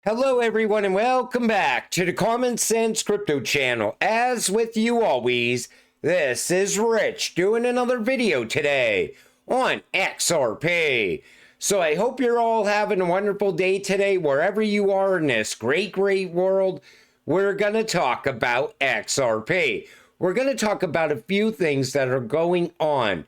Hello everyone and welcome back to the Common Sense Crypto channel. As with you always, this is Rich doing another video today on XRP. So I hope you're all having a wonderful day today wherever you are in this great world. We're going to talk about XRP. We're going to talk about a few things that are going on.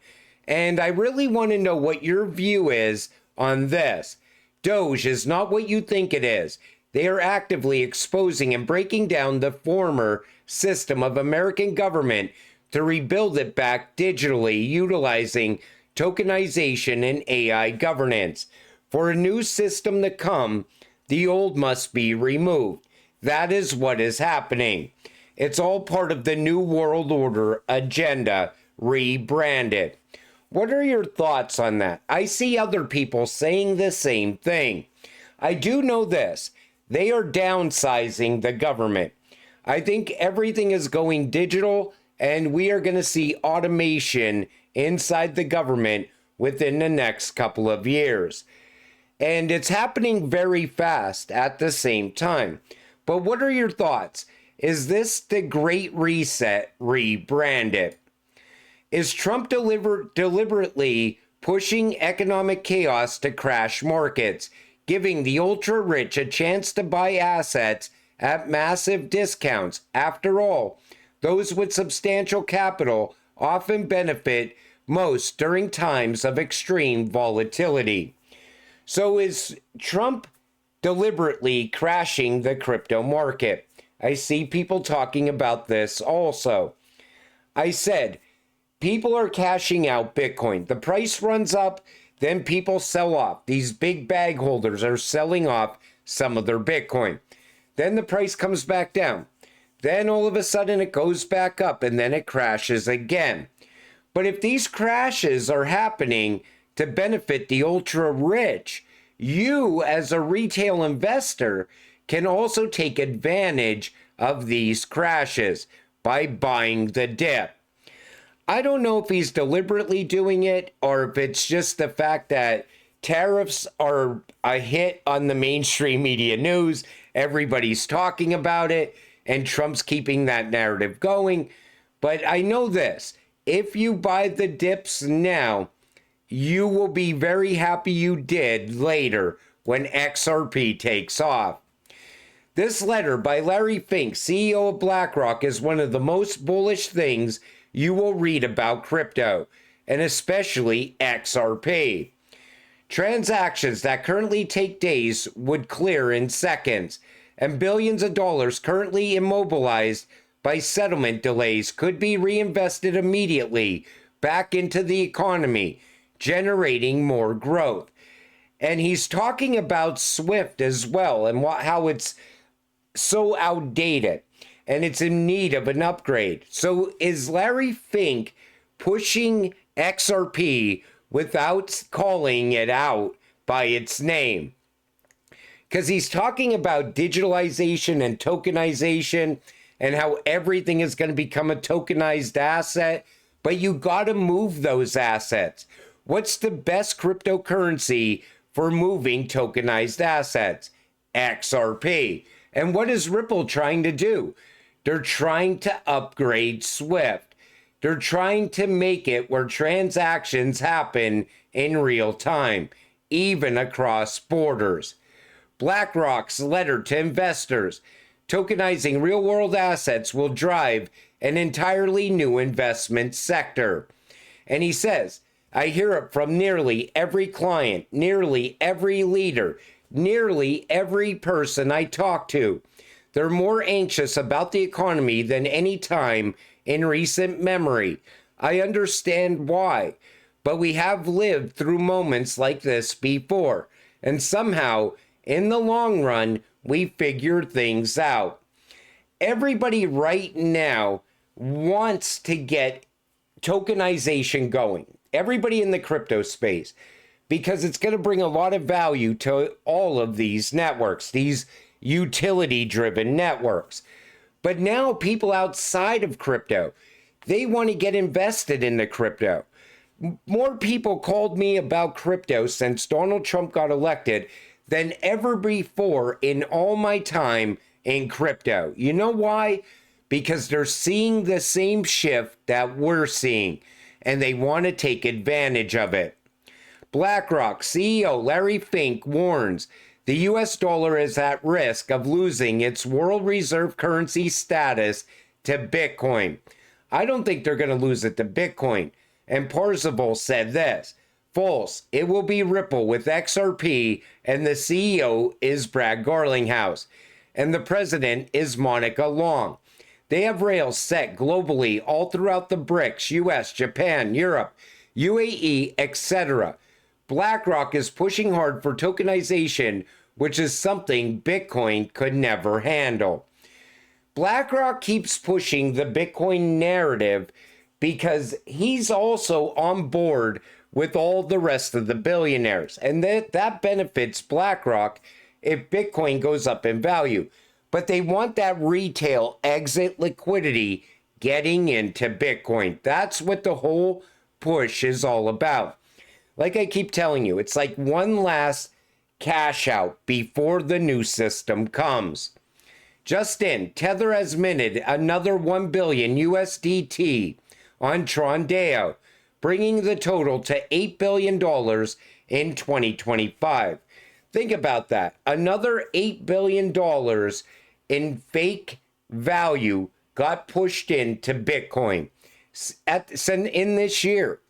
And I really want to know what your view is on this. Doge is not what you think it is. They are actively exposing and breaking down the former system of American government to rebuild it back digitally, utilizing tokenization and AI governance. For a new system to come, the old must be removed. That is what is happening. It's all part of the New World Order agenda, rebranded. What are your thoughts on that? I see other people saying the same thing. I do know this. They are downsizing the government. I think everything is going digital, and we are going to see automation inside the government within the next couple of years. And it's happening very fast at the same time. But what are your thoughts? Is this the Great Reset rebranded? Is Trump deliberately pushing economic chaos to crash markets, giving the ultra-rich a chance to buy assets at massive discounts? After all, those with substantial capital often benefit most during times of extreme volatility. So is Trump deliberately crashing the crypto market? I see people talking about this also. I said, people are cashing out Bitcoin. The price runs up, then people sell off. These big bag holders are selling off some of their Bitcoin. Then the price comes back down. Then all of a sudden it goes back up and then it crashes again. But if these crashes are happening to benefit the ultra rich, you as a retail investor can also take advantage of these crashes by buying the dip. I don't know if he's deliberately doing it or if it's just the fact that tariffs are a hit on the mainstream media news. Everybody's talking about it and Trump's keeping that narrative going. But I know this, if you buy the dips now, you will be very happy you did later when XRP takes off. This letter by Larry Fink, CEO of BlackRock, is one of the most bullish things you will read about crypto, and especially XRP. Transactions that currently take days would clear in seconds, and billions of dollars currently immobilized by settlement delays could be reinvested immediately back into the economy, generating more growth. And he's talking about Swift as well and how it's so outdated and it's in need of an upgrade. So is Larry Fink pushing XRP without calling it out by its name? Because he's talking about digitalization and tokenization and how everything is going to become a tokenized asset, but you got to move those assets. What's the best cryptocurrency for moving tokenized assets? XRP. And what is Ripple trying to do? They're trying to upgrade Swift. They're trying to make it where transactions happen in real time, even across borders. BlackRock's letter to investors, tokenizing real-world assets will drive an entirely new investment sector. And he says, I hear it from nearly every client, nearly every leader, nearly every person I talk to. They're more anxious about the economy than any time in recent memory. I understand why, but we have lived through moments like this before, and somehow, in the long run, we figure things out. Everybody right now wants to get tokenization going. Everybody in the crypto space, because it's going to bring a lot of value to all of these networks, these utility-driven networks. But now people outside of crypto, they want to get invested in the crypto. More people called me about crypto since Donald Trump got elected than ever before in all my time in crypto. You know why? Because they're seeing the same shift that we're seeing, and they want to take advantage of it. BlackRock CEO Larry Fink warns the US dollar is at risk of losing its world reserve currency status to Bitcoin. I don't think they're going to lose it to Bitcoin. And Parzival said this: false, it will be Ripple with XRP, and the CEO is Brad Garlinghouse, and the president is Monica Long. They have rails set globally all throughout the BRICS, US, Japan, Europe, UAE, etc. BlackRock is pushing hard for tokenization, which is something Bitcoin could never handle. BlackRock keeps pushing the Bitcoin narrative because he's also on board with all the rest of the billionaires, and that benefits BlackRock if Bitcoin goes up in value. But they want that retail exit liquidity getting into Bitcoin. That's what the whole push is all about. Like I keep telling you, it's like one last cash out before the new system comes. Just in, Tether has minted another 1 billion USDT on Trondeo, bringing the total to $8 billion in 2025. Think about that. Another $8 billion in fake value got pushed into Bitcoin in this year.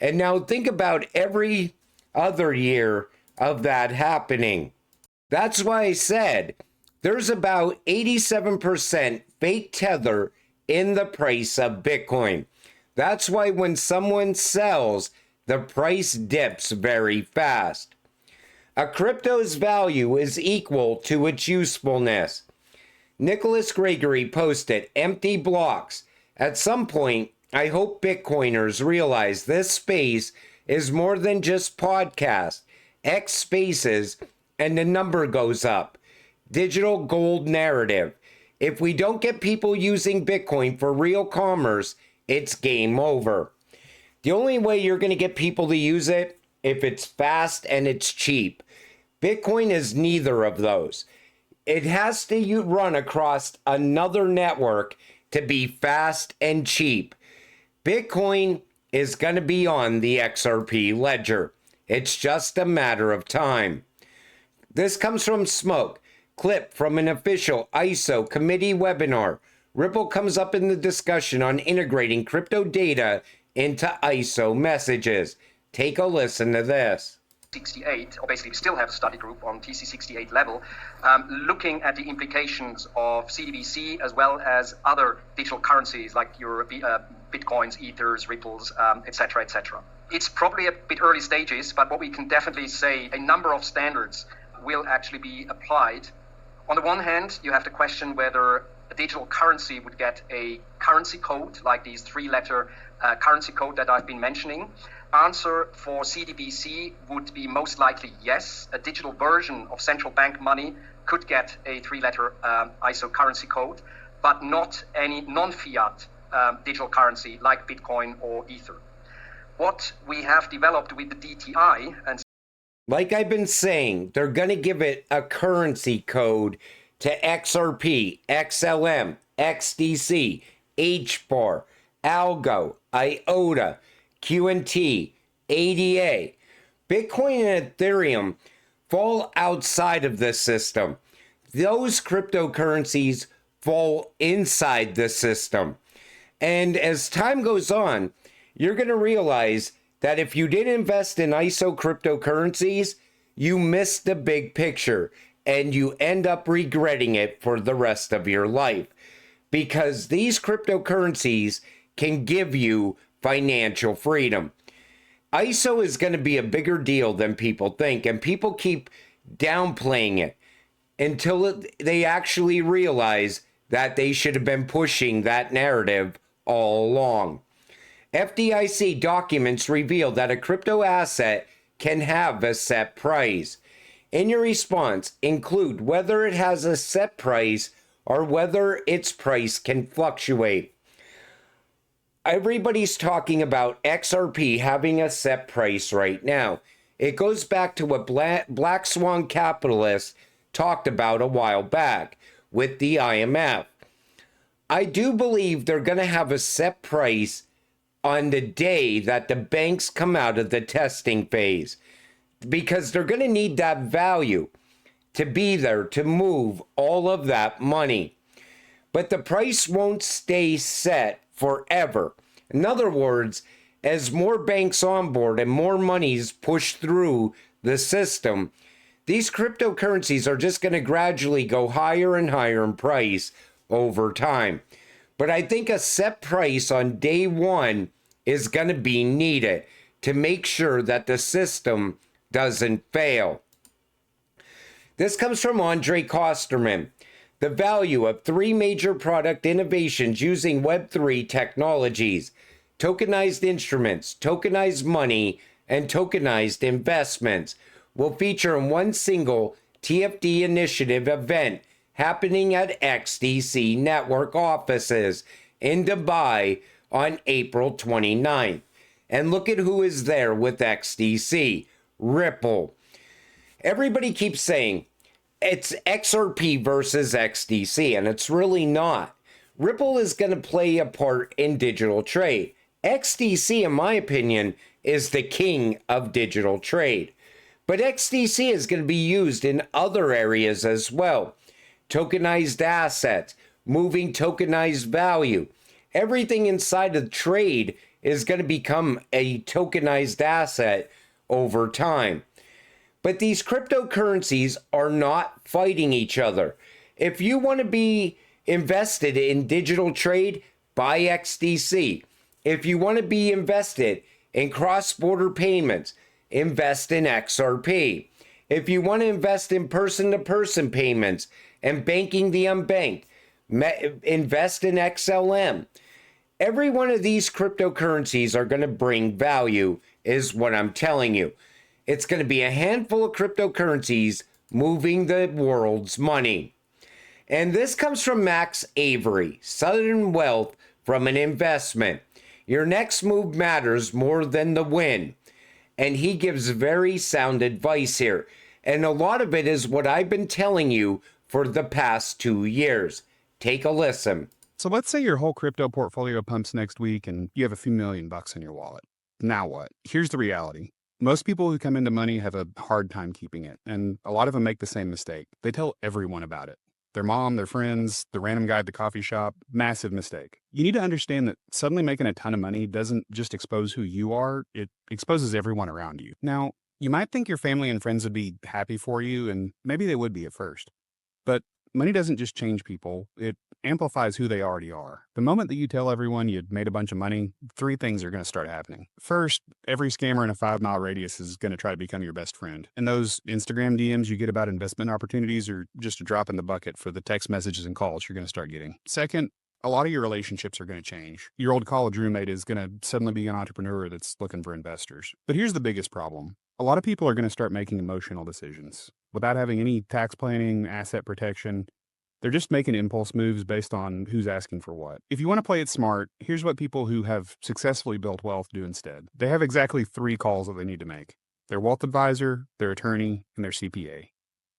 And now think about every other year of that happening. That's why I said there's about 87% fake tether in the price of Bitcoin. That's why when someone sells, the price dips very fast. A crypto's value is equal to its usefulness. Nicholas Gregory posted empty blocks. At some point, I hope Bitcoiners realize this space is more than just podcast, X spaces, and the number goes up. Digital gold narrative. If we don't get people using Bitcoin for real commerce, it's game over. The only way you're going to get people to use it if it's fast and it's cheap. Bitcoin is neither of those. It has to run across another network to be fast and cheap. Bitcoin is going to be on the XRP ledger. It's just a matter of time. This comes from Smoke, clip from an official ISO committee webinar. Ripple comes up in the discussion on integrating crypto data into ISO messages. Take a listen to this. 68, or basically we still have a study group on TC68 level, looking at the implications of CDBC as well as other digital currencies like your Bitcoins, Ethers, Ripples, etc., etc. It's probably a bit early stages, but what we can definitely say, a number of standards will actually be applied. On the one hand, you have to question whether a digital currency would get a currency code, like these three-letter currency code that I've been mentioning. Answer for CDBC would be most likely yes. A digital version of central bank money could get a three-letter ISO currency code, but not any non-fiat digital currency like Bitcoin or Ether. What we have developed with the DTI, and like I've been saying, they're going to give it a currency code to XRP, XLM, XDC, HBAR, Algo, IOTA, QNT, ADA. Bitcoin and Ethereum fall outside of this system. Those cryptocurrencies fall inside the system. And as time goes on, you're going to realize that if you didn't invest in ISO cryptocurrencies, you missed the big picture and you end up regretting it for the rest of your life. Because these cryptocurrencies can give you financial freedom. ISO is going to be a bigger deal than people think, and people keep downplaying it until they actually realize that they should have been pushing that narrative all along. FDIC documents reveal that a crypto asset can have a set price. In your response, include whether it has a set price or whether its price can fluctuate. Everybody's talking about XRP having a set price right now. It goes back to what Black Swan capitalists talked about a while back with the IMF. I do believe they're going to have a set price on the day that the banks come out of the testing phase, because they're going to need that value to be there to move all of that money. But the price won't stay set forever. In other words, as more banks onboard and more money's pushed through the system, these cryptocurrencies are just going to gradually go higher and higher in price over time. But I think a set price on day one is going to be needed to make sure that the system doesn't fail. This comes from Andre Kosterman. The value of 3 major product innovations using Web3 technologies: tokenized instruments, tokenized money, and tokenized investments, will feature in one single TFD initiative event happening at XDC Network offices in Dubai on April 29th. And look at who is there with XDC: Ripple. Everybody keeps saying it's XRP versus XDC, and it's really not. Ripple is going to play a part in digital trade. XDC, in my opinion, is the king of digital trade. But XDC is going to be used in other areas as well. Tokenized assets, moving tokenized value. Everything inside of trade is going to become a tokenized asset over time. But these cryptocurrencies are not fighting each other. If you want to be invested in digital trade, buy XDC. If you want to be invested in cross-border payments, invest in XRP. If you want to invest in person-to-person payments and banking the unbanked, invest in XLM. Every one of these cryptocurrencies are going to bring value, is what I'm telling you. It's going to be a handful of cryptocurrencies moving the world's money. And this comes from Max Avery, Southern Wealth from an Investment. Your next move matters more than the win. And he gives very sound advice here. And a lot of it is what I've been telling you for the past 2 years. Take a listen. So let's say your whole crypto portfolio pumps next week and you have a few $1,000,000 in your wallet. Now what? Here's the reality. Most people who come into money have a hard time keeping it, and a lot of them make the same mistake. They tell everyone about it. Their mom, their friends, the random guy at the coffee shop. Massive mistake. You need to understand that suddenly making a ton of money doesn't just expose who you are, it exposes everyone around you. Now, you might think your family and friends would be happy for you, and maybe they would be at first. But money doesn't just change people, it amplifies who they already are. The moment that you tell everyone you'd made a bunch of money, 3 things are going to start happening. First, every scammer in a 5-mile radius is going to try to become your best friend. And those Instagram DMs you get about investment opportunities are just a drop in the bucket for the text messages and calls you're going to start getting. Second, a lot of your relationships are going to change. Your old college roommate is going to suddenly be an entrepreneur that's looking for investors. But here's the biggest problem. A lot of people are going to start making emotional decisions without having any tax planning, asset protection. They're just making impulse moves based on who's asking for what. If you want to play it smart, here's what people who have successfully built wealth do instead. They have exactly 3 calls that they need to make: their wealth advisor, their attorney, and their CPA.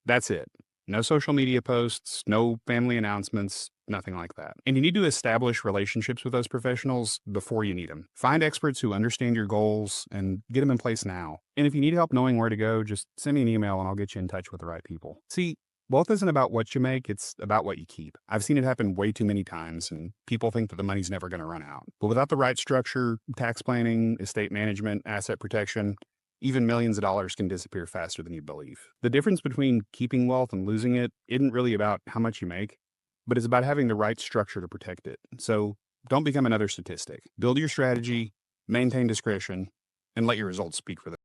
That's it. No social media posts, no family announcements, nothing like that. And you need to establish relationships with those professionals before you need them. Find experts who understand your goals and get them in place now. And if you need help knowing where to go, just send me an email and I'll get you in touch with the right people. See, wealth isn't about what you make, it's about what you keep. I've seen it happen way too many times, and people think that the money's never going to run out. But without the right structure, tax planning, estate management, asset protection, even millions of dollars can disappear faster than you believe. The difference between keeping wealth and losing it isn't really about how much you make, but it's about having the right structure to protect it. So don't become another statistic. Build your strategy, maintain discretion, and let your results speak for them.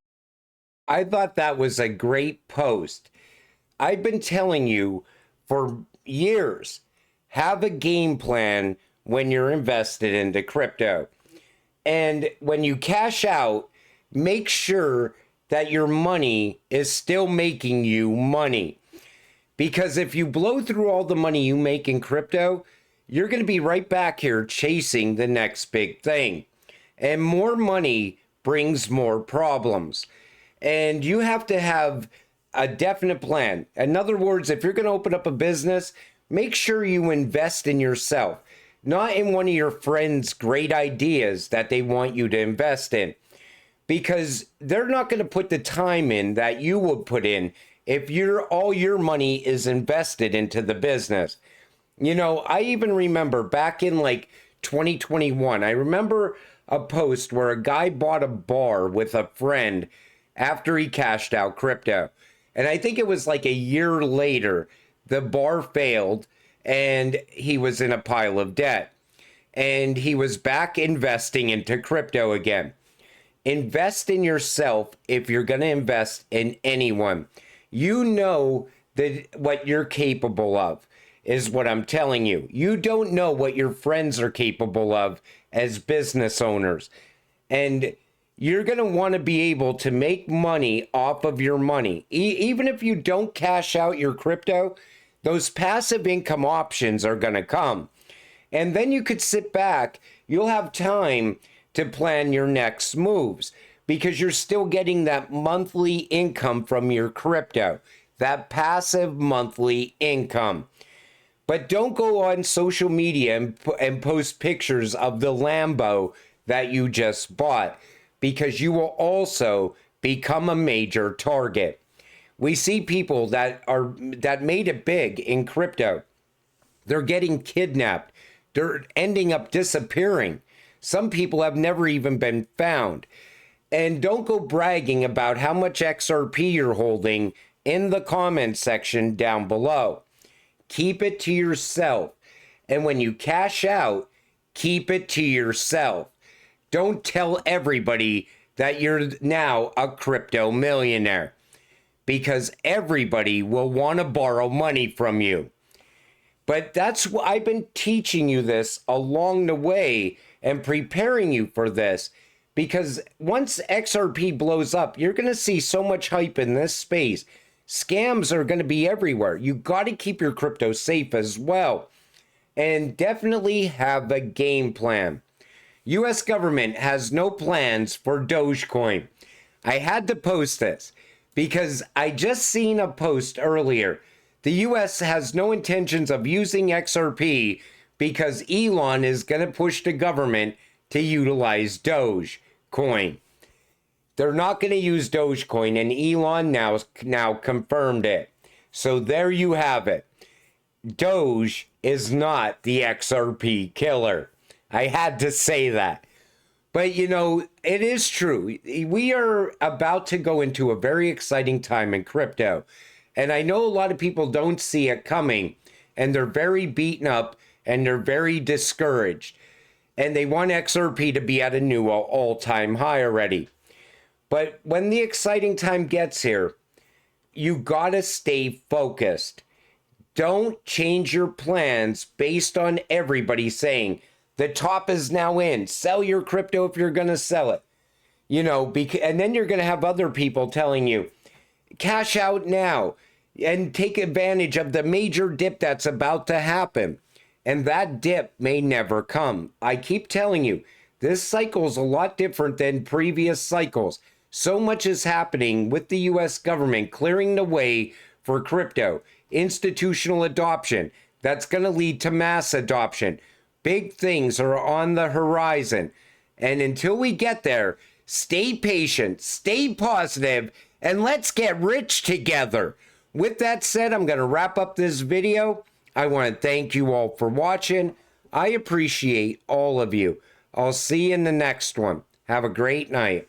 I thought that was a great post. I've been telling you for years, have a game plan when you're invested into crypto. And when you cash out, make sure that your money is still making you money. Because if you blow through all the money you make in crypto, you're going to be right back here chasing the next big thing. And more money brings more problems. And you have to have a definite plan. In other words, if you're going to open up a business, make sure you invest in yourself, not in one of your friends' great ideas that they want you to invest in, because they're not going to put the time in that you would put in if all your money is invested into the business. You know, I even remember back in like 2021, I remember a post where a guy bought a bar with a friend after he cashed out crypto. And I think it was like a year later, the bar failed and he was in a pile of debt. And he was back investing into crypto again. Invest in yourself if you're going to invest in anyone. You know that what you're capable of is what I'm telling you. You don't know what your friends are capable of as business owners. And you're going to want to be able to make money off of your money. Even if you don't cash out your crypto, those passive income options are going to come. And then you could sit back. You'll have time to plan your next moves because you're still getting that monthly income from your crypto, that passive monthly income. But don't go on social media and post pictures of the Lambo that you just bought, because you will also become a major target. We see people that made it big in crypto. They're getting kidnapped. They're ending up disappearing. Some people have never even been found. And don't go bragging about how much XRP you're holding in the comments section down below. Keep it to yourself. And when you cash out, keep it to yourself. Don't tell everybody that you're now a crypto millionaire, because everybody will want to borrow money from you. But that's why I've been teaching you this along the way and preparing you for this, because once XRP blows up, you're going to see so much hype in this space. Scams are going to be everywhere. You got to keep your crypto safe as well. And definitely have a game plan. US government has no plans for Dogecoin. I had to post this because I just seen a post earlier. The US has no intentions of using XRP because Elon is going to push the government to utilize Dogecoin. They're not going to use Dogecoin, and Elon now confirmed it. So there you have it. Doge is not the XRP killer. I had to say that. But, you know, it is true. We are about to go into a very exciting time in crypto. And I know a lot of people don't see it coming, and they're very beaten up, and they're very discouraged. And they want XRP to be at a new all-time high already. But when the exciting time gets here, you gotta stay focused. Don't change your plans based on everybody saying, the top is now in. Sell your crypto if you're going to sell it. You know, and then you're going to have other people telling you, cash out now and take advantage of the major dip that's about to happen. And that dip may never come. I keep telling you, this cycle is a lot different than previous cycles. So much is happening with the US government clearing the way for crypto, institutional adoption that's going to lead to mass adoption. Big things are on the horizon. And until we get there, stay patient, stay positive, and let's get rich together. With that said, I'm going to wrap up this video. I want to thank you all for watching. I appreciate all of you. I'll see you in the next one. Have a great night.